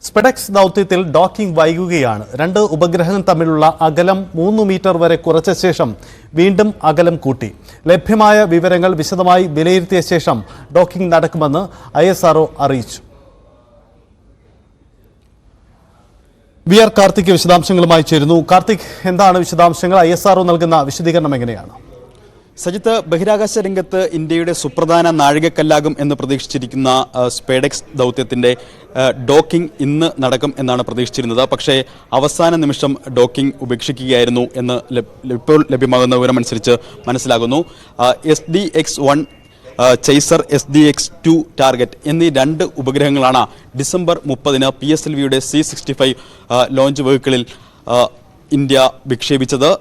സ്പെഡെക്സ് ദൗത്യത്തിൽ ഡോക്കിംഗ് വൈകുകയാണ്. രണ്ട് ഉപഗ്രഹങ്ങൾ തമ്മിലുള്ള അകലം 3 മീറ്റർ വരെ കുറച്ച ശേഷം വീണ്ടും അകലം കൂട്ടി. ലഭ്യമായ വിവരങ്ങൾ വിശദമായി വിലയിരുത്തിയ ശേഷം ഡോക്കിംഗ് നടക്കുമെന്ന് ISRO അറിയിച്ചു. VR കാർത്തിക് വിശദാംശങ്ങളുമായി ചേരുന്നു. കാർത്തിക്, എന്താണ് വിശദാംശങ്ങൾ? ISRO നൽകുന്ന വിശദീകരണം എങ്ങനെയാണ്? സജിത്ത്, ബഹിരാകാശ രംഗത്ത് ഇന്ത്യയുടെ സുപ്രധാന നാഴികക്കല്ലാകും എന്ന് പ്രതീക്ഷിച്ചിരിക്കുന്ന സ്പേഡെക്സ് ദൗത്യത്തിന്റെ ഡോക്കിംഗ് ഇന്ന് നടക്കും എന്നാണ് പ്രതീക്ഷിച്ചിരുന്നത്. പക്ഷേ അവസാന നിമിഷം ഡോക്കിംഗ് ഉപേക്ഷിക്കുകയായിരുന്നു എന്ന് ഇപ്പോൾ ലഭ്യമാകുന്ന വിവരമനുസരിച്ച് മനസ്സിലാകുന്നു. SDX-1 ചേസർ, SDX-2 ടാർഗറ്റ് എന്നീ രണ്ട് ഉപഗ്രഹങ്ങളാണ് ഡിസംബർ 30-ന് PSLVയുടെ C-65 ലോഞ്ച് വെഹിക്കിളിൽ ഇന്ത്യ വിക്ഷേപിച്ചത്.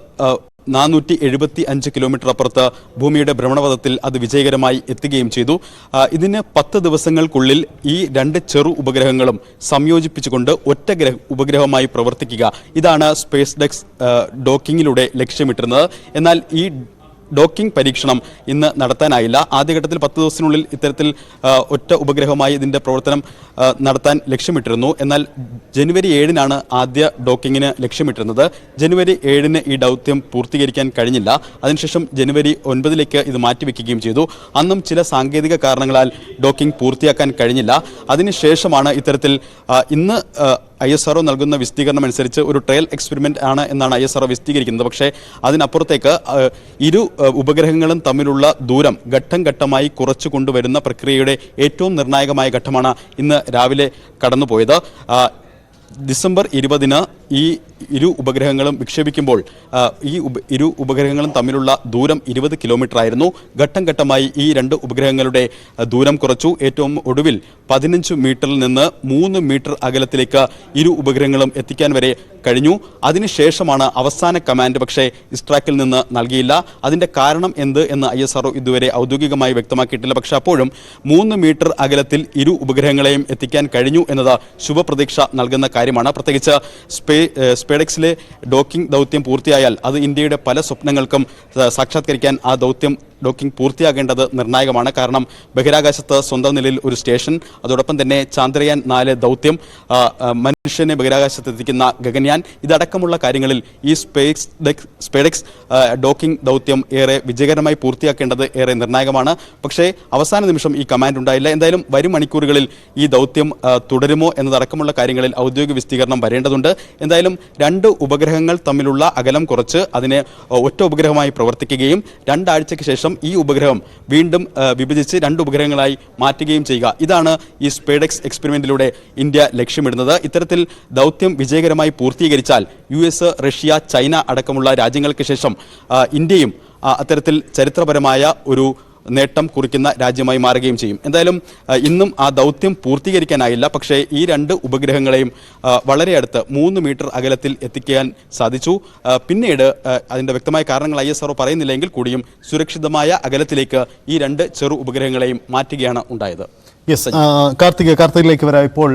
475 കിലോമീറ്റർ അപ്പുറത്ത് ഭൂമിയുടെ ഭ്രമണപഥത്തിൽ അത് വിജയകരമായി എത്തുകയും ചെയ്തു. ഇതിന് 10 ദിവസങ്ങൾക്കുള്ളിൽ ഈ രണ്ട് ചെറു ഉപഗ്രഹങ്ങളും സംയോജിപ്പിച്ചുകൊണ്ട് ഒറ്റ ഉപഗ്രഹമായി പ്രവർത്തിക്കുക, ഇതാണ് സ്പേസ്ഡെക്സ് ഡോക്കിങ്ങിലൂടെ ലക്ഷ്യമിട്ടിരുന്നത്. എന്നാൽ ഈ ഡോക്കിംഗ് പരീക്ഷണം ഇന്ന് നടത്താനായില്ല. ആദ്യഘട്ടത്തിൽ 10 ദിവസത്തിനുള്ളിൽ ഇത്തരത്തിൽ ഒറ്റ ഉപഗ്രഹമായി ഇതിൻ്റെ പ്രവർത്തനം നടത്താൻ ലക്ഷ്യമിട്ടിരുന്നു. എന്നാൽ ജനുവരി 7-നാണ് ആദ്യ ഡോക്കിങ്ങിന് ലക്ഷ്യമിട്ടിരുന്നത്. ജനുവരി 7-ന് ഈ ദൗത്യം പൂർത്തീകരിക്കാൻ കഴിഞ്ഞില്ല. അതിനുശേഷം ജനുവരി 9-ലേക്ക് ഇത് മാറ്റിവെക്കുകയും ചെയ്തു. അന്നും ചില സാങ്കേതിക കാരണങ്ങളാൽ ഡോക്കിംഗ് പൂർത്തിയാക്കാൻ കഴിഞ്ഞില്ല. അതിനുശേഷമാണ് ഇത്തരത്തിൽ ഇന്ന് ISRO നൽകുന്ന വിശദീകരണം അനുസരിച്ച് ഒരു ട്രയൽ എക്സ്പെരിമെന്റ് ആണ് എന്നാണ് ISRO വിശദീകരിക്കുന്നത്. പക്ഷേ അതിനപ്പുറത്തേക്ക് ഇരു ഉപഗ്രഹങ്ങളും തമ്മിലുള്ള ദൂരം ഘട്ടം ഘട്ടമായി കുറച്ചു കൊണ്ടുവരുന്ന പ്രക്രിയയുടെ ഏറ്റവും നിർണായകമായ ഘട്ടമാണ് ഇന്ന് രാവിലെ കടന്നുപോയത്. ഡിസംബർ 20-ന് ഈ ഇരു ഉപഗ്രഹങ്ങളും വിക്ഷേപിക്കുമ്പോൾ ഈ ഇരു ഉപഗ്രഹങ്ങളും തമ്മിലുള്ള ദൂരം 20 കിലോമീറ്റർ ആയിരുന്നു. ഘട്ടം ഘട്ടമായി ഈ രണ്ട് ഉപഗ്രഹങ്ങളുടെ ദൂരം കുറച്ചു. ഏറ്റവും ഒടുവിൽ 15 മീറ്ററിൽ നിന്ന് 3 മീറ്റർ അകലത്തിലേക്ക് ഇരു ഉപഗ്രഹങ്ങളും എത്തിക്കാൻ വരെ കഴിഞ്ഞു. അതിനുശേഷമാണ് അവസാന കമാൻഡ് പക്ഷേ ഇസ്ട്രാക്കിൽ നിന്ന് നൽകിയില്ല. അതിൻ്റെ കാരണം എന്ത് എന്ന് ISRO ഇതുവരെ ഔദ്യോഗികമായി വ്യക്തമാക്കിയിട്ടില്ല. പക്ഷേ അപ്പോഴും 3 മീറ്റർ അകലത്തിൽ ഇരു ഉപഗ്രഹങ്ങളെയും എത്തിക്കാൻ കഴിഞ്ഞു എന്നത് ശുഭപ്രതീക്ഷ നൽകുന്ന കാര്യമാണ്. പ്രത്യേകിച്ച് സ്പേഡെക്സിലെ ഡോക്കിംഗ് ദൗത്യം പൂർത്തിയായാൽ അത് ഇന്ത്യയുടെ പല സ്വപ്നങ്ങൾക്കും സാക്ഷാത്കരിക്കാൻ ആ ഡോക്കിംഗ് പൂർത്തിയാകേണ്ടത് നിർണായകമാണ്. കാരണം ബഹിരാകാശത്ത് സ്വന്തം നിലയിൽ ഒരു സ്റ്റേഷൻ, അതോടൊപ്പം തന്നെ ചാന്ദ്രയാൻ 4 ദൗത്യം, മനുഷ്യനെ ബഹിരാകാശത്ത് എത്തിക്കുന്ന ഗഗൻയാൻ, ഇതടക്കമുള്ള കാര്യങ്ങളിൽ ഈ സ്പേഡെക്സ് ഡോക്കിംഗ് ദൗത്യം ഏറെ വിജയകരമായി പൂർത്തിയാക്കേണ്ടത് ഏറെ നിർണായകമാണ്. പക്ഷേ അവസാന നിമിഷം ഈ കമാൻഡ് ഉണ്ടായില്ല. എന്തായാലും വരും മണിക്കൂറുകളിൽ ഈ ദൗത്യം തുടരുമോ എന്നതടക്കമുള്ള കാര്യങ്ങളിൽ ഔദ്യോഗിക വിശദീകരണം വരേണ്ടതുണ്ട്. എന്തായാലും രണ്ട് ഉപഗ്രഹങ്ങൾ തമ്മിലുള്ള അകലം കുറച്ച് അതിനെ ഒറ്റ ഉപഗ്രഹമായി പ്രവർത്തിക്കുകയും 2 ആഴ്ചയ്ക്ക് ശേഷം ഈ ഉപഗ്രഹം വീണ്ടും വിഭജിച്ച് 2 ഉപഗ്രഹങ്ങളായി മാറ്റുകയും ചെയ്യുക, ഇതാണ് ഈ സ്പേഡെക്സ് എക്സ്പെരിമെന്റിലൂടെ ഇന്ത്യ ലക്ഷ്യമിടുന്നത്. ഇത്തരത്തിൽ ദൗത്യം വിജയകരമായി പൂർത്തീകരിച്ചാൽ US, റഷ്യ, ചൈന അടക്കമുള്ള രാജ്യങ്ങൾക്ക് ശേഷം ഇന്ത്യയും അത്തരത്തിൽ ചരിത്രപരമായ ഒരു നേട്ടം കുറിക്കുന്ന രാജ്യമായി മാറുകയും ചെയ്യും. എന്തായാലും ഇന്നും ആ ദൗത്യം പൂർത്തീകരിക്കാനായില്ല. പക്ഷേ ഈ രണ്ട് ഉപഗ്രഹങ്ങളെയും വളരെ അടുത്ത് 3 മീറ്റർ അകലത്തിൽ എത്തിക്കാൻ സാധിച്ചു. പിന്നീട് അതിൻ്റെ വ്യക്തമായ കാരണങ്ങൾ ISRO പറയുന്നില്ലെങ്കിൽ കൂടിയും സുരക്ഷിതമായ അകലത്തിലേക്ക് ഈ രണ്ട് ചെറു ഉപഗ്രഹങ്ങളെയും മാറ്റുകയാണ് ഉണ്ടായത്. കാർത്തികിലേക്ക് വരാം. ഇപ്പോൾ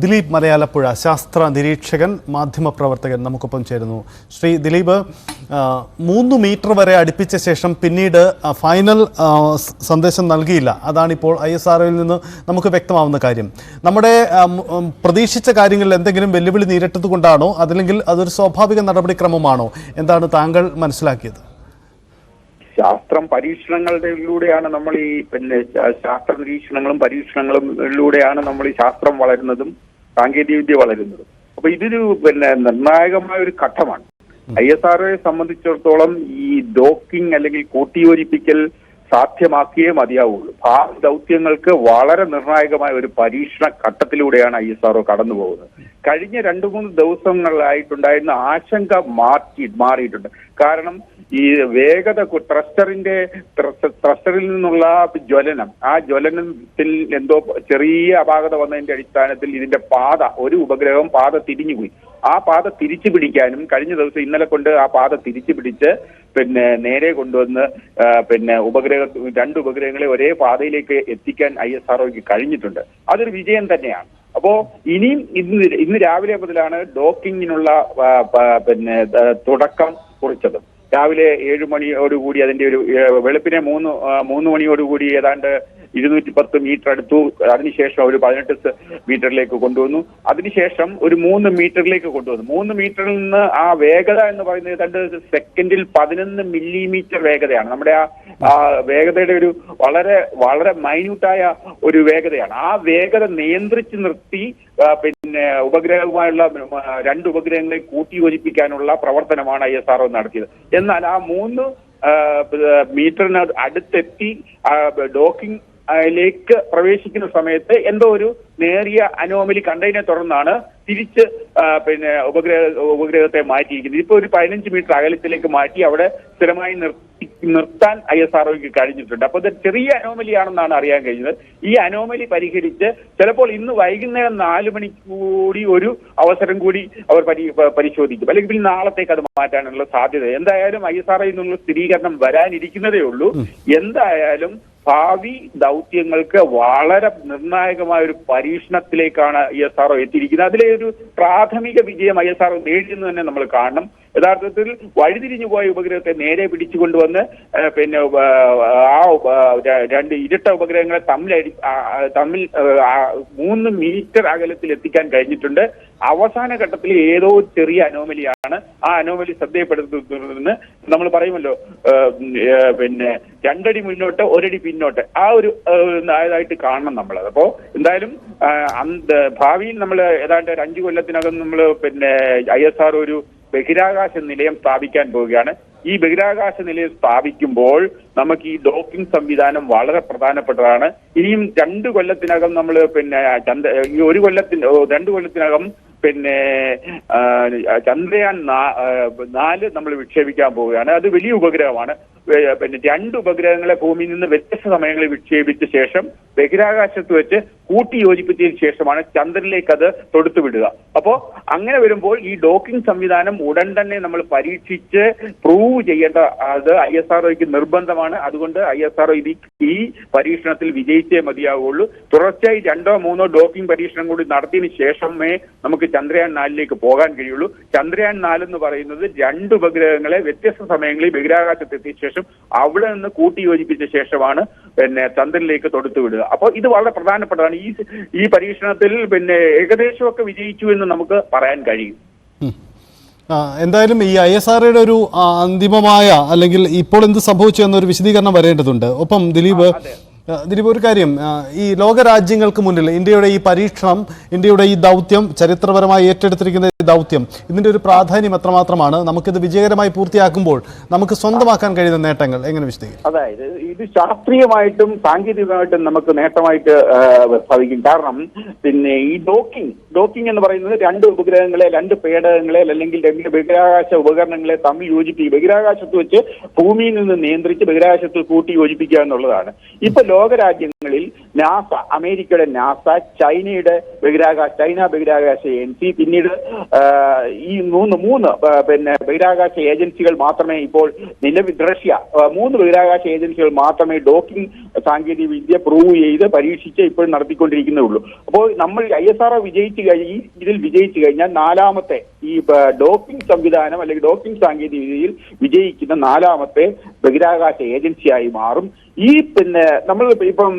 ദിലീപ് മലയാലപ്പുഴ, ശാസ്ത്ര നിരീക്ഷകൻ, മാധ്യമപ്രവർത്തകൻ നമുക്കൊപ്പം ചേരുന്നു. ശ്രീ ദിലീപ്, 3 മീറ്റർ വരെ അടുപ്പിച്ച ശേഷം പിന്നീട് ഫൈനൽ സന്ദേശം നൽകിയില്ല. അതാണിപ്പോൾ ISROയിൽ നിന്ന് നമുക്ക് വ്യക്തമാവുന്ന കാര്യം. നമ്മുടെ പ്രതീക്ഷിച്ച കാര്യങ്ങളിൽ എന്തെങ്കിലും വെല്ലുവിളി നേരിട്ടത് കൊണ്ടാണോ, അതല്ലെങ്കിൽ അതൊരു സ്വാഭാവിക നടപടിക്രമമാണോ? എന്താണ് താങ്കൾ മനസ്സിലാക്കിയത്? ശാസ്ത്രം പരീക്ഷണങ്ങളിലൂടെയാണ് നമ്മൾ ഈ ശാസ്ത്ര നിരീക്ഷണങ്ങളും പരീക്ഷണങ്ങളിലൂടെയാണ് നമ്മൾ ഈ ശാസ്ത്രം വളരുന്നതും സാങ്കേതികവിദ്യ വളരുന്നതും. അപ്പൊ ഇതൊരു നിർണായകമായ ഒരു ഘട്ടമാണ്. ISROയെ സംബന്ധിച്ചിടത്തോളം ഈ ഡോക്കിംഗ് അല്ലെങ്കിൽ കൂട്ടിയോജിപ്പിക്കൽ സാധ്യമാക്കിയേ മതിയാവുള്ളൂ. ഭാവി ദൗത്യങ്ങൾക്ക് വളരെ നിർണായകമായ ഒരു പരീക്ഷണ ഘട്ടത്തിലൂടെയാണ് ISRO കടന്നു പോകുന്നത്. കഴിഞ്ഞ 2-3 ദിവസങ്ങളിലായിട്ടുണ്ടായിരുന്ന ആശങ്ക മാറിയിട്ടുണ്ട്. കാരണം ഈ വേഗത ത്രസ്റ്ററിൽ നിന്നുള്ള ജ്വലനം, ആ ജ്വലനത്തിൽ എന്തോ ചെറിയ അപാകത വന്നതിന്റെ അടിസ്ഥാനത്തിൽ ഇതിന്റെ ഒരു ഉപഗ്രഹം പാത തിരിഞ്ഞുപോയി. ആ പാത തിരിച്ചു പിടിക്കാനും കഴിഞ്ഞ ദിവസം ഇന്നലെ കൊണ്ട് ആ പാത തിരിച്ചു പിടിച്ച് നേരെ കൊണ്ടുവന്ന് രണ്ട് ഉപഗ്രഹങ്ങളെ ഒരേ പാതയിലേക്ക് എത്തിക്കാൻ ISROയ്ക്ക് കഴിഞ്ഞിട്ടുണ്ട്. അതൊരു വിജയം തന്നെയാണ്. അപ്പോ ഇനിയും ഇന്ന് രാവിലെ മുതലാണ് ഡോക്കിങ്ങിനുള്ള തുടക്കം കുറിച്ചത്. രാവിലെ 7 മണിയോടുകൂടി അതിന്റെ ഒരു വെളുപ്പിനെ 3 മണിയോടുകൂടി ഏതാണ്ട് 210 മീറ്റർ എടുത്തു. അതിനുശേഷം ഒരു 18 മീറ്ററിലേക്ക് കൊണ്ടുവന്നു. അതിനുശേഷം ഒരു 3 മീറ്ററിലേക്ക് കൊണ്ടുവന്നു. 3 മീറ്ററിൽ നിന്ന് ആ വേഗത എന്ന് പറയുന്നത് ഏതാണ്ട് സെക്കൻഡിൽ 11 മില്ലിമീറ്റർ വേഗതയാണ്. നമ്മുടെ ആ വേഗതയുടെ ഒരു വളരെ വളരെ മൈന്യൂട്ടായ ഒരു വേഗതയാണ്. ആ വേഗത നിയന്ത്രിച്ച് നിർത്തി പിന്നെ ഉപഗ്രഹവുമായുള്ള 2 ഉപഗ്രഹങ്ങളെ കൂട്ടിയോജിപ്പിക്കാനുള്ള പ്രവർത്തനമാണ് ISRO നടത്തിയത്. എന്നാൽ ആ 3 മീറ്ററിന് അടുത്തെത്തി ഡോക്കിംഗ് ലേക്ക് പ്രവേശിക്കുന്ന സമയത്ത് എന്തോ ഒരു നേരിയ അനോമലി കണ്ടതിനെ തുടർന്നാണ് തിരിച്ച് പിന്നെ ഉപഗ്രഹത്തെ മാറ്റിയിരിക്കുന്നത്. ഇപ്പൊ ഒരു 15 മീറ്റർ അകലത്തിലേക്ക് മാറ്റി അവിടെ സ്ഥിരമായി നിർത്താൻ ISROയ്ക്ക് കഴിഞ്ഞിട്ടുണ്ട്. അപ്പോൾ ഇത് ചെറിയ അനോമലിയാണെന്നാണ് അറിയാൻ കഴിഞ്ഞത്. ഈ അനോമലി പരിഹരിച്ച് ചിലപ്പോൾ ഇന്ന് വൈകുന്നേരം 4 മണിക്ക് കൂടി ഒരു അവസരം കൂടി അവർ പരിശോധിക്കും, അല്ലെങ്കിൽ നാളത്തേക്ക് അത് മാറ്റാനുള്ള സാധ്യത. എന്തായാലും ISROയിൽ നിന്നുള്ള സ്ഥിരീകരണം വരാനിരിക്കുന്നതേ ഉള്ളൂ. എന്തായാലും ഭാവി ദൗത്യങ്ങൾക്ക് വളരെ നിർണായകമായ ഒരു പരീക്ഷണത്തിലേക്കാണ് ISRO എത്തിയിരിക്കുന്നത്. അതിലെ ഒരു പ്രാഥമിക വിജയം ISRO നേടിയെന്ന് തന്നെ നമ്മൾ കാണണം. യഥാർത്ഥത്തിൽ വഴിതിരിഞ്ഞു പോയ ഉപഗ്രഹത്തെ നേരെ പിടിച്ചുകൊണ്ടുവന്ന് പിന്നെ ആ 2 ഇരട്ട ഉപഗ്രഹങ്ങളെ തമ്മിൽ 3 മീറ്റർ അകലത്തിൽ എത്തിക്കാൻ കഴിഞ്ഞിട്ടുണ്ട്. അവസാന ഘട്ടത്തിൽ ഏതോ ചെറിയ അനോമലിയാണ്. ആ അനോമലി ശ്രദ്ധയപ്പെടുത്തുന്നതെന്ന് നമ്മൾ പറയുമല്ലോ, പിന്നെ 2 അടി മുന്നോട്ട് 1 അടി പിന്നോട്ട്, ആ ഒരു ആയതായിട്ട് കാണണം നമ്മളത്. അപ്പോൾ എന്തായാലും ഭാവിയിൽ നമ്മൾ ഏതാണ്ട് 5 കൊല്ലത്തിനകം നമ്മൾ പിന്നെ ISRO ഒരു ബഹിരാകാശ നിലയം സ്ഥാപിക്കാൻ പോവുകയാണ്. ഈ ബഹിരാകാശ നിലയം സ്ഥാപിക്കുമ്പോൾ നമുക്ക് ഈ ഡോക്കിംഗ് സംവിധാനം വളരെ പ്രധാനപ്പെട്ടതാണ്. ഇനിയും 2 കൊല്ലത്തിനകം നമ്മൾ പിന്നെ ഈ 2 കൊല്ലത്തിനകം പിന്നെ ചന്ദ്രയാൻ 4 നമ്മൾ വിക്ഷേപിക്കാൻ പോവുകയാണ്. അത് വലിയ ഉപഗ്രഹമാണ്. പിന്നെ 2 ഉപഗ്രഹങ്ങളെ ഭൂമിയിൽ നിന്ന് വ്യത്യസ്ത സമയങ്ങളിൽ വിക്ഷേപിച്ച ശേഷം ബഹിരാകാശത്ത് വെച്ച് കൂട്ടിയോജിപ്പിച്ചതിന് ശേഷമാണ് ചന്ദ്രനിലേക്ക് അത് തൊടുത്തുവിടുക. അപ്പോൾ അങ്ങനെ വരുമ്പോൾ ഈ ഡോക്കിംഗ് സംവിധാനം ഉടൻ തന്നെ നമ്മൾ പരീക്ഷിച്ച് പ്രൂവ് ചെയ്യേണ്ട അത് ISROയ്ക്ക് നിർബന്ധമാണ്. അതുകൊണ്ട് ISRO ഈ പരീക്ഷണത്തിൽ വിജയിച്ചേ മതിയാവുള്ളൂ. തുടർച്ചയായി 2ഓ 3ഓ ഡോക്കിംഗ് പരീക്ഷണം കൂടി നടത്തിയതിനു ശേഷമേ നമുക്ക് ചന്ദ്രയാൻ 4ലേക്ക് പോകാൻ കഴിയുള്ളൂ. ചന്ദ്രയാൻ 4 എന്ന് പറയുന്നത് 2 ഉപഗ്രഹങ്ങളെ വ്യത്യസ്ത സമയങ്ങളിൽ ബഹിരാകാശത്ത് എത്തിയ ശേഷം അവിടെ നിന്ന് കൂട്ടിയോജിപ്പിച്ച ശേഷമാണ് പിന്നെ ചന്ദ്രനിലേക്ക് തൊടുത്തുവിടുക. അപ്പോൾ ഇത് വളരെ പ്രധാനപ്പെട്ടതാണ്. ഈ പരീക്ഷണത്തിൽ പിന്നെ ഏകദേശമൊക്കെ വിജയിച്ചു എന്ന് നമുക്ക് പറയാൻ കഴിയും. എന്തായാലും ഈ ISROയുടെ ഒരു അന്തിമമായ അല്ലെങ്കിൽ ഇപ്പോൾ എന്ത് സംഭവിച്ചു എന്നൊരു വിശദീകരണം വരേണ്ടതുണ്ട്. ഒപ്പം ദിലീപ് ഒരു കാര്യം, ഈ ലോകരാജ്യങ്ങൾക്ക് മുന്നിൽ ഇന്ത്യയുടെ ഈ പരീക്ഷണം, ഇന്ത്യയുടെ ഈ ദൗത്യം, ചരിത്രപരമായി ഏറ്റെടുത്തിരിക്കുന്ന ഈ ദൗത്യം, ഇതിൻ്റെ ഒരു പ്രാധാന്യം എത്രമാത്രമാണ്? നമുക്കിത് വിജയകരമായി പൂർത്തിയാക്കുമ്പോൾ നമുക്ക് സ്വന്തമാക്കാൻ കഴിയുന്ന നേട്ടങ്ങൾ എങ്ങനെ വിശദീകരിക്കും? അതായത് ഇത് ശാസ്ത്രീയമായിട്ടും സാങ്കേതികമായിട്ടും നമുക്ക് നേട്ടമായിട്ട് ഭവിക്കും. കാരണം പിന്നെ ഈ ഡോക്കിംഗ് എന്ന് പറയുന്നത് 2 ഉപഗ്രഹങ്ങളെ 2 പേടകങ്ങളെ അല്ലെങ്കിൽ 2 ബഹിരാകാശ ഉപകരണങ്ങളെ തമ്മിൽ യോജിപ്പിക്കുക, ബഹിരാകാശത്ത് വെച്ച് ഭൂമിയിൽ നിന്ന് നിയന്ത്രിച്ച് ബഹിരാകാശത്ത് കൂട്ടി യോജിപ്പിക്കുക എന്നുള്ളതാണ്. ഇപ്പൊ ലോകരാജ്യങ്ങളിൽ നാസ, അമേരിക്കയുടെ നാസ, ചൈന ബഹിരാകാശ ഏജൻസി, പിന്നീട് ഈ മൂന്ന് പിന്നെ ബഹിരാകാശ ഏജൻസികൾ മാത്രമേ ഇപ്പോൾ നിലവിൽ, റഷ്യ 3 ബഹിരാകാശ ഏജൻസികൾ മാത്രമേ ഡോക്കിംഗ് സാങ്കേതിക വിദ്യ പ്രൂവ് ചെയ്ത് പരീക്ഷിച്ച് ഇപ്പോൾ നടത്തിക്കൊണ്ടിരിക്കുന്നേ ഉള്ളൂ. അപ്പോൾ നമ്മൾ ISRO ഇതിൽ വിജയിച്ചു കഴിഞ്ഞാൽ 4ാമത്തെ ഈ ഡോക്കിംഗ് സംവിധാനം അല്ലെങ്കിൽ ഡോക്കിംഗ് സാങ്കേതിക വിദ്യയിൽ വിജയിക്കുന്ന 4ാമത്തെ ബഹിരാകാശ ഏജൻസിയായി മാറും. ഈ പിന്നെ നമ്മൾ ഇപ്പം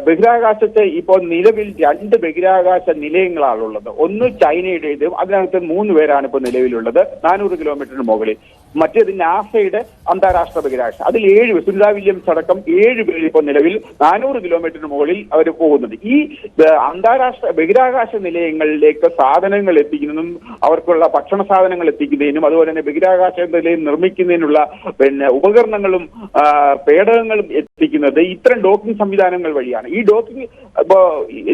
ബഹിരാകാശത്തെ ഇപ്പോൾ നിലവിൽ 2 ബഹിരാകാശ നിലയങ്ങളാണുള്ളത്. ഒന്ന് ചൈനയുടേതും, അതിനകത്ത് 3 പേരാണ് ഇപ്പോൾ നിലവിലുള്ളത് 400 കിലോമീറ്ററിന് മുകളിൽ. മറ്റേത് നാസയുടെ അന്താരാഷ്ട്ര ബഹിരാകാശം, അതിൽ 7 സുനിത വില്യംസ് അടക്കം 7 പേര് ഇപ്പോൾ നിലവിൽ 400 കിലോമീറ്ററിന് മുകളിൽ അവർ പോകുന്നുണ്ട്. ഈ അന്താരാഷ്ട്ര ബഹിരാകാശ നിലയങ്ങളിലേക്ക് സാധനങ്ങൾ എത്തിക്കുന്നതിനും അവർക്കുള്ള ഭക്ഷണ സാധനങ്ങൾ എത്തിക്കുന്നതിനും അതുപോലെ തന്നെ ബഹിരാകാശ നിലയം നിർമ്മിക്കുന്നതിനുള്ള പിന്നെ ഉപകരണങ്ങളും പേടകങ്ങളും എത്തിക്കുന്നത് ഇത്തരം ഡോക്കിംഗ് സംവിധാനങ്ങൾ വഴിയാണ്. ഈ ഡോക്കിംഗ്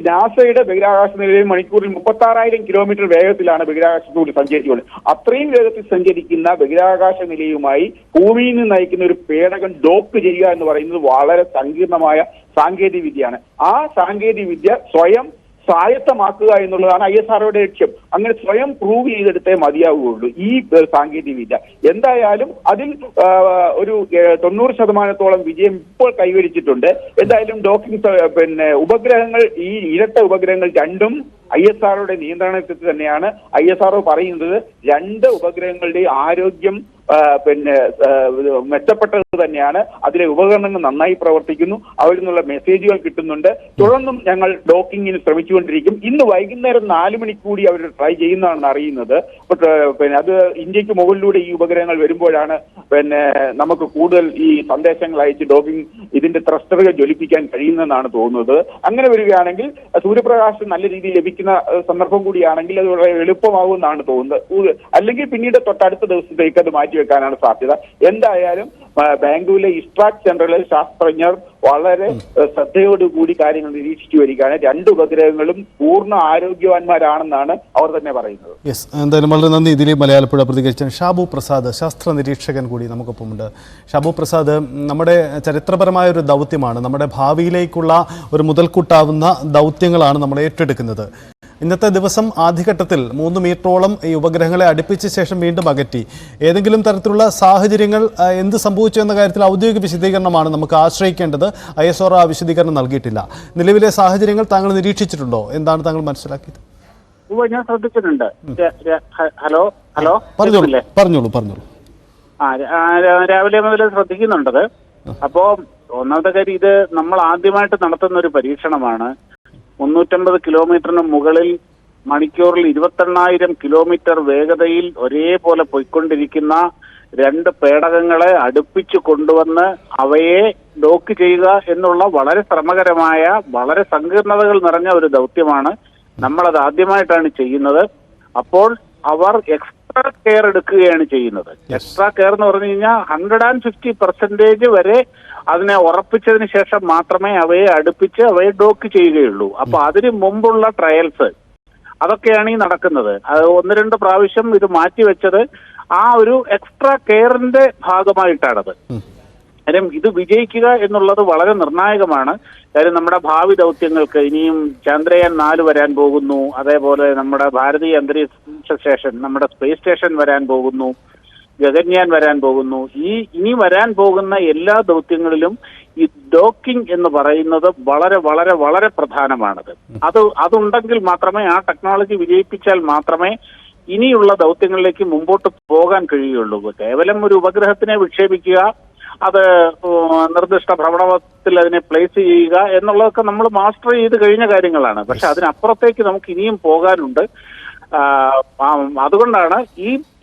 നാസയുടെ ബഹിരാകാശ നിലയം മണിക്കൂറിൽ 36,000 കിലോമീറ്റർ വേഗത്തിലാണ് ബഹിരാകാശത്തോട് സഞ്ചരിക്കുന്നത്. അത്രയും വേഗത്തിൽ സഞ്ചരിക്കുന്ന ബഹിരാകാശ നിലയുമായി ഭൂമിയിൽ നിന്ന് നയിക്കുന്ന ഒരു പേടകം ഡോക്ക് ചെയ്യുക എന്ന് പറയുന്നത് വളരെ സങ്കീർണമായ സാങ്കേതിക വിദ്യയാണ്. ആ സാങ്കേതിക വിദ്യ സ്വയം സ്വായത്തമാക്കുക എന്നുള്ളതാണ് ISROയുടെ ലക്ഷ്യം. അങ്ങനെ സ്വയം പ്രൂവ് ചെയ്തെടുത്തേ മതിയാവുകയുള്ളൂ ഈ സാങ്കേതിക വിദ്യ. എന്തായാലും അതിൽ ഒരു 90% വിജയം ഇപ്പോൾ കൈവരിച്ചിട്ടുണ്ട്. എന്തായാലും ഡോക്കിംഗ് പിന്നെ ഉപഗ്രഹങ്ങൾ, ഈ ഇരട്ട ഉപഗ്രഹങ്ങൾ 2ഉം ISROയുടെ നിയന്ത്രണത്തിൽ തന്നെയാണ്. ISRO പറയുന്നത് 2 ഉപഗ്രഹങ്ങളുടെ ആരോഗ്യം പിന്നെ മെച്ചപ്പെട്ടത് തന്നെയാണ്. അതിലെ ഉപകരണങ്ങൾ നന്നായി പ്രവർത്തിക്കുന്നു, അവരിൽ നിന്നുള്ള മെസ്സേജുകൾ കിട്ടുന്നുണ്ട്. തുടർന്നും ഞങ്ങൾ ഡോക്കിങ്ങിന് ശ്രമിച്ചുകൊണ്ടിരിക്കും. ഇന്ന് വൈകുന്നേരം 4 മണിക്ക് കൂടി അവർ ട്രൈ ചെയ്യുന്നതാണെന്ന് അറിയുന്നത്. പിന്നെ അത് ഇന്ത്യക്ക് മുകളിലൂടെ ഈ ഉപഗ്രഹങ്ങൾ വരുമ്പോഴാണ് പിന്നെ നമുക്ക് കൂടുതൽ ഈ സന്ദേശങ്ങൾ അയച്ച് ഡോക്കിംഗ് ഇതിന്റെ ത്രസ്റ്ററുകൾ ജ്വലിപ്പിക്കാൻ കഴിയുന്നതെന്നാണ് തോന്നുന്നത്. അങ്ങനെ വരികയാണെങ്കിൽ സൂര്യപ്രകാശം നല്ല രീതിയിൽ ലഭിക്കുന്ന സന്ദർഭം കൂടിയാണെങ്കിൽ അത് വളരെ എളുപ്പമാകുമെന്നാണ് തോന്നുന്നത്. അല്ലെങ്കിൽ പിന്നീട് തൊട്ടടുത്ത ദിവസത്തേക്ക് അത് മാറ്റിവെക്കാനാണ് സാധ്യത. എന്തായാലും ബാംഗ്ലൂരിലെ ഇസ്ട്രാക് സെന്ററിലെ ശാസ്ത്രജ്ഞർ വളരെ ശ്രദ്ധയോടുകൂടി കാര്യങ്ങൾ നിരീക്ഷിച്ചു വരികയാണ്. 2 ഉപഗ്രഹങ്ങളും പൂർണ്ണ ആരോഗ്യവാന്മാരാണെന്നാണ് അവർ തന്നെ പറയുന്നത്. യെസ്, എന്തായാലും വളരെ നന്ദി ദിലീപ് മലയാളപ്പുഴ പ്രതികരിച്ച. ഷാബു പ്രസാദ് ശാസ്ത്ര നിരീക്ഷകൻ കൂടി നമുക്കൊപ്പമുണ്ട്. ഷാബു പ്രസാദ്, നമ്മുടെ ചരിത്രപരമായ ഒരു ദൗത്യമാണ്, നമ്മുടെ ഭാവിയിലേക്കുള്ള ഒരു മുതൽക്കൂട്ടാവുന്ന ദൗത്യങ്ങളാണ് നമ്മൾ ഏറ്റെടുക്കുന്നത്. ഇന്നത്തെ ദിവസം ആദ്യഘട്ടത്തിൽ 3 മീറ്ററോളം ഈ ഉപഗ്രഹങ്ങളെ അടുപ്പിച്ച ശേഷം വീണ്ടും അകറ്റി. ഏതെങ്കിലും തരത്തിലുള്ള സാഹചര്യങ്ങൾ എന്ത് സംഭവിച്ചു എന്ന കാര്യത്തിൽ ഔദ്യോഗിക വിശദീകരണമാണ് നമുക്ക് ആശ്രയിക്കേണ്ടത്. ISRO ആ വിശദീകരണം നൽകിയിട്ടില്ല. നിലവിലെ സാഹചര്യങ്ങൾ താങ്കൾ നിരീക്ഷിച്ചിട്ടുണ്ടോ? എന്താണ് താങ്കൾ മനസ്സിലാക്കിയത്? ഞാൻ ശ്രദ്ധിച്ചിട്ടുണ്ട്. ഹലോ പറഞ്ഞോളൂ. രാവിലെ മുതൽ ശ്രദ്ധിക്കുന്നുണ്ടത്. അപ്പോ ഒന്നാമത്തെ കാര്യം, ഇത് നമ്മൾ ആദ്യമായിട്ട് നടത്തുന്ന ഒരു പരീക്ഷണമാണ്. 350 കിലോമീറ്ററിന് മുകളിൽ മണിക്കൂറിൽ 28,000 കിലോമീറ്റർ വേഗതയിൽ ഒരേപോലെ പോയിക്കൊണ്ടിരിക്കുന്ന 2 പേടകങ്ങളെ അടുപ്പിച്ചു കൊണ്ടുവന്ന് അവയെ ഡോക്ക് ചെയ്യുക എന്നുള്ള വളരെ ശ്രമകരമായ, വളരെ സങ്കീർണതകൾ നിറഞ്ഞ ഒരു ദൗത്യമാണ്. നമ്മളത് ആദ്യമായിട്ടാണ് ചെയ്യുന്നത്. അപ്പോൾ അവർ എക്സ്ട്രാ കെയർ എടുക്കുകയാണ് ചെയ്യുന്നത്. എക്സ്ട്രാ കെയർ എന്ന് പറഞ്ഞു കഴിഞ്ഞാൽ 150% വരെ അതിനെ ഉറപ്പിച്ചതിന് ശേഷം മാത്രമേ അവയെ അടുപ്പിച്ച് അവയെ ഡോക്ക് ചെയ്യുകയുള്ളൂ. അപ്പൊ അതിന് മുമ്പുള്ള ട്രയൽസ് അതൊക്കെയാണ് ഈ നടക്കുന്നത്. അത് 1-2 പ്രാവശ്യം ഇത് മാറ്റിവെച്ചത് ആ ഒരു എക്സ്ട്രാ കെയറിന്റെ ഭാഗമായിട്ടാണത്. കാര്യം ഇത് വിജയിക്കുക എന്നുള്ളത് വളരെ നിർണായകമാണ്. കാര്യം നമ്മുടെ ഭാവി ദൗത്യങ്ങൾക്ക് ഇനിയും ചന്ദ്രയാൻ 4 വരാൻ പോകുന്നു. അതേപോലെ നമ്മുടെ ഭാരതീയ അന്തരീക്ഷ സ്റ്റേഷൻ, നമ്മുടെ സ്പേസ് സ്റ്റേഷൻ വരാൻ പോകുന്നു. ഗഗൻയാൻ വരാൻ പോകുന്നു. ഇനി വരാൻ പോകുന്ന എല്ലാ ദൗത്യങ്ങളിലും ഈ ഡോക്കിംഗ് എന്ന് പറയുന്നത് വളരെ വളരെ വളരെ പ്രധാനമാണത്. അതുണ്ടെങ്കിൽ മാത്രമേ, ആ ടെക്നോളജി വിജയിപ്പിച്ചാൽ മാത്രമേ ഇനിയുള്ള ദൗത്യങ്ങളിലേക്ക് മുമ്പോട്ട് പോകാൻ കഴിയുള്ളൂ. കേവലം ഒരു ഉപഗ്രഹത്തിനെ വിക്ഷേപിക്കുക, അത് നിർദ്ദിഷ്ട ഭ്രമണത്തിൽ അതിനെ പ്ലേസ് ചെയ്യുക എന്നുള്ളതൊക്കെ നമ്മൾ മാസ്റ്റർ ചെയ്ത് കഴിഞ്ഞ കാര്യങ്ങളാണ്. പക്ഷെ അതിനപ്പുറത്തേക്ക് നമുക്ക് ഇനിയും പോകാനുണ്ട്. അതുകൊണ്ടാണ്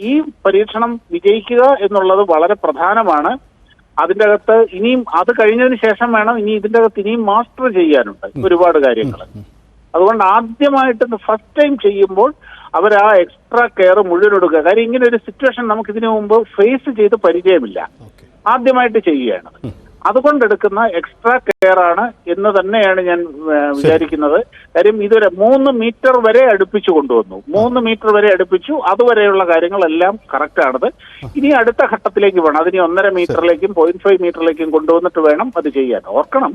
ഈ പരീക്ഷണം വിജയിക്കുക എന്നുള്ളത് വളരെ പ്രധാനമാണ്. അതിൻ്റെ അകത്ത് ഇനിയും അത് കഴിഞ്ഞതിന് ശേഷം വേണം ഇതിൻ്റെ അകത്ത് ഇനിയും മാസ്റ്റർ ചെയ്യാനുണ്ട് ഒരുപാട് കാര്യങ്ങൾ. അതുകൊണ്ട് ആദ്യമായിട്ട് ഫസ്റ്റ് ടൈം ചെയ്യുമ്പോൾ അവർ ആ എക്സ്ട്രാ കെയർ മുഴുവൻ എടുക്കുക. കാര്യം ഇങ്ങനെ ഒരു സിറ്റുവേഷൻ നമുക്ക് ഇതിനു മുമ്പ് ഫേസ് ചെയ്ത് പരിചയമില്ല, ആദ്യമായിട്ട് ചെയ്യുകയാണ്. അതുകൊണ്ടെടുക്കുന്ന എക്സ്ട്രാ കെയർ ആണ് എന്ന് തന്നെയാണ് ഞാൻ വിചാരിക്കുന്നത്. കാര്യം ഇതുവരെ 3 മീറ്റർ വരെ അടുപ്പിച്ചു കൊണ്ടുവന്നു. 3 മീറ്റർ വരെ അടുപ്പിച്ചു. അതുവരെയുള്ള കാര്യങ്ങളെല്ലാം കറക്റ്റ് ആണത്. ഇനി അടുത്ത ഘട്ടത്തിലേക്ക് വേണം. അതിന് 1.5 മീറ്ററിലേക്കും 0.5 മീറ്ററിലേക്കും കൊണ്ടുവന്നിട്ട് വേണം അത് ചെയ്യാൻ. ഓർക്കണം,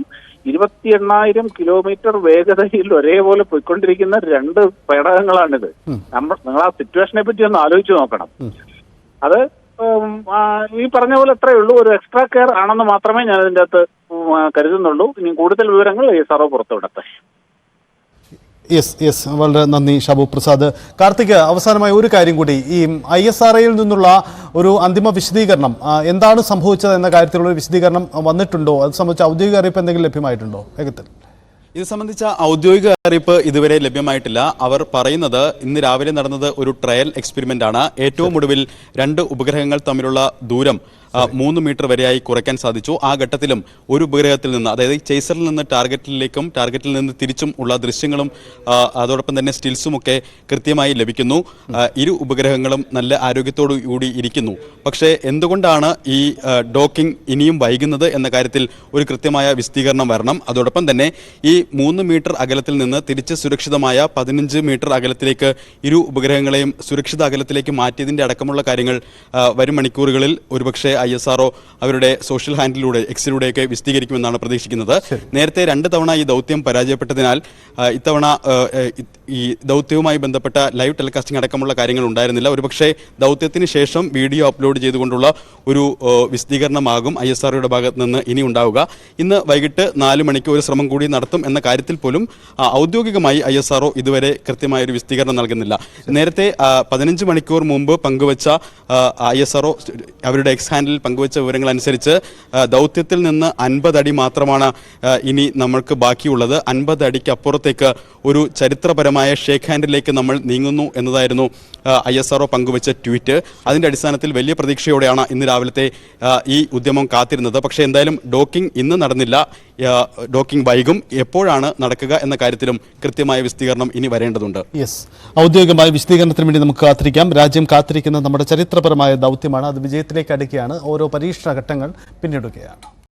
28,000 കിലോമീറ്റർ വേഗതയിൽ ഒരേപോലെ പോയിക്കൊണ്ടിരിക്കുന്ന 2 പേടകങ്ങളാണിത്. നിങ്ങൾ ആ സിറ്റുവേഷനെ പറ്റി ഒന്ന് ആലോചിച്ച് നോക്കണം. അത് ഈ പറഞ്ഞ പോലെ എത്രയേ ഉള്ളൂ, ഒരു എക്സ്ട്രാ കെയർ ആണെന്ന് മാത്രമേ ഞാൻ ഇതിൻ്റെ അകത്ത് കരുതുന്നുള്ളൂ. ഇനി കൂടുതൽ വിവരങ്ങൾ ISRO പുറത്തുവിടട്ടെ. യെസ്, വളരെ നന്ദി ഷാബു പ്രസാദ്. കാർത്തിക്, അവസാനമായി ഒരു കാര്യം കൂടി, ഈ ISROയിൽ നിന്നുള്ള ഒരു അന്തിമ വിശദീകരണം, എന്താണ് സംഭവിച്ചത് എന്ന കാര്യത്തിലുള്ള വിശദീകരണം വന്നിട്ടുണ്ടോ? അത് സംബന്ധിച്ച ഔദ്യോഗിക അറിയിപ്പ് എന്തെങ്കിലും ലഭ്യമായിട്ടുണ്ടോ? വേഗത്തിൽ ഇത് സംബന്ധിച്ച ഔദ്യോഗിക അറിയിപ്പ് ഇതുവരെ ലഭ്യമായിട്ടില്ല. അവർ പറയുന്നത് ഇന്ന് രാവിലെ നടന്നത് ഒരു ട്രയൽ എക്സ്പെരിമെന്റ് ആണ്. ഏറ്റവും ഒടുവിൽ 2 ഉപഗ്രഹങ്ങൾ തമ്മിലുള്ള ദൂരം 3 മീറ്റർ വരെയായി കുറയ്ക്കാൻ സാധിച്ചു. ആ ഘട്ടത്തിലും ഒരു ഉപഗ്രഹത്തിൽ നിന്ന്, അതായത് ചേസറിൽ നിന്ന് ടാർഗറ്റിലേക്കും ടാർഗറ്റിൽ നിന്ന് തിരിച്ചും ഉള്ള ദൃശ്യങ്ങളും അതോടൊപ്പം തന്നെ സ്റ്റിൽസുമൊക്കെ കൃത്യമായി ലഭിക്കുന്നു. 2 ഉപഗ്രഹങ്ങളും നല്ല ആരോഗ്യത്തോടു കൂടി ഇരിക്കുന്നു. പക്ഷേ എന്തുകൊണ്ടാണ് ഈ ഡോക്കിംഗ് ഇനിയും വൈകുന്നത് എന്ന കാര്യത്തിൽ ഒരു കൃത്യമായ വിശദീകരണം വരണം. അതോടൊപ്പം തന്നെ ഈ 3 മീറ്റർ അകലത്തിൽ നിന്ന് തിരിച്ച് സുരക്ഷിതമായ 15 മീറ്റർ അകലത്തിലേക്ക് 2 ഉപഗ്രഹങ്ങളെയും സുരക്ഷിത അകലത്തിലേക്ക് മാറ്റിയതിൻ്റെ അടക്കമുള്ള കാര്യങ്ങൾ വരും മണിക്കൂറുകളിൽ ഒരുപക്ഷെ ISRO അവരുടെ സോഷ്യൽ ഹാൻഡിലൂടെ എക്സിലൂടെയൊക്കെ വിശദീകരിക്കുമെന്നാണ് പ്രതീക്ഷിക്കുന്നത്. നേരത്തെ 2 തവണ ഈ ദൗത്യം പരാജയപ്പെട്ടതിനാൽ ഇത്തവണ ഈ ദൗത്യവുമായി ബന്ധപ്പെട്ട ലൈവ് ടെലികാസ്റ്റിംഗ് അടക്കമുള്ള കാര്യങ്ങൾ ഉണ്ടായിരുന്നില്ല. ഒരുപക്ഷെ ദൗത്യത്തിന് ശേഷം വീഡിയോ അപ്ലോഡ് ചെയ്തുകൊണ്ടുള്ള ഒരു വിശദീകരണമാകും ISROയുടെ ഭാഗത്ത് നിന്ന് ഇനി ഉണ്ടാവുക. ഇന്ന് വൈകിട്ട് 4 മണിക്ക് ഒരു ശ്രമം കൂടി നടത്തും എന്ന കാര്യത്തിൽ പോലും ഔദ്യോഗികമായി ISRO ഇതുവരെ കൃത്യമായ ഒരു വിശദീകരണം നൽകുന്നില്ല. നേരത്തെ 15 മണിക്കൂർ മുമ്പ് പങ്കുവച്ച ISRO അവരുടെ എക്സ് ഹാൻഡിൽ പങ്കുവച്ച വിവരങ്ങൾ അനുസരിച്ച് ദൗത്യത്തിൽ നിന്ന് 50 അടി മാത്രമാണ് ഇനി നമ്മൾക്ക് ബാക്കിയുള്ളത്. 50 അടിക്ക് അപ്പുറത്തേക്ക് ഒരു ചരിത്രപരമായ ഷേക്ക് ഹാൻഡിലേക്ക് നമ്മൾ നീങ്ങുന്നു എന്നതായിരുന്നു ISRO പങ്കുവച്ച ട്വീറ്റ്. അതിന്റെ അടിസ്ഥാനത്തിൽ വലിയ പ്രതീക്ഷയോടെയാണ് ഇന്ന് രാവിലത്തെ ഈ ഉദ്യമം കാത്തിരുന്നത്. പക്ഷേ എന്തായാലും ഡോക്കിംഗ് ഇന്ന് നടന്നില്ല. ഡോക്കിംഗ് വൈകും. എപ്പോഴാണ് നടക്കുക എന്ന കാര്യത്തിലും കൃത്യമായ വിശദീകരണം ഇനി വരേണ്ടതുണ്ട്. യെസ്, ഔദ്യോഗികമായ വിശദീകരണത്തിന് വേണ്ടി നമുക്ക് കാത്തിരിക്കാം. രാജ്യം കാത്തിരിക്കുന്ന നമ്മുടെ ചരിത്രപരമായ ദൗത്യമാണ്. അത് വിജയത്തിലേക്ക് അടുക്കുകയാണ്. ഓരോ പരീക്ഷണ ഘട്ടങ്ങൾ പിന്നിടുകയാണ്.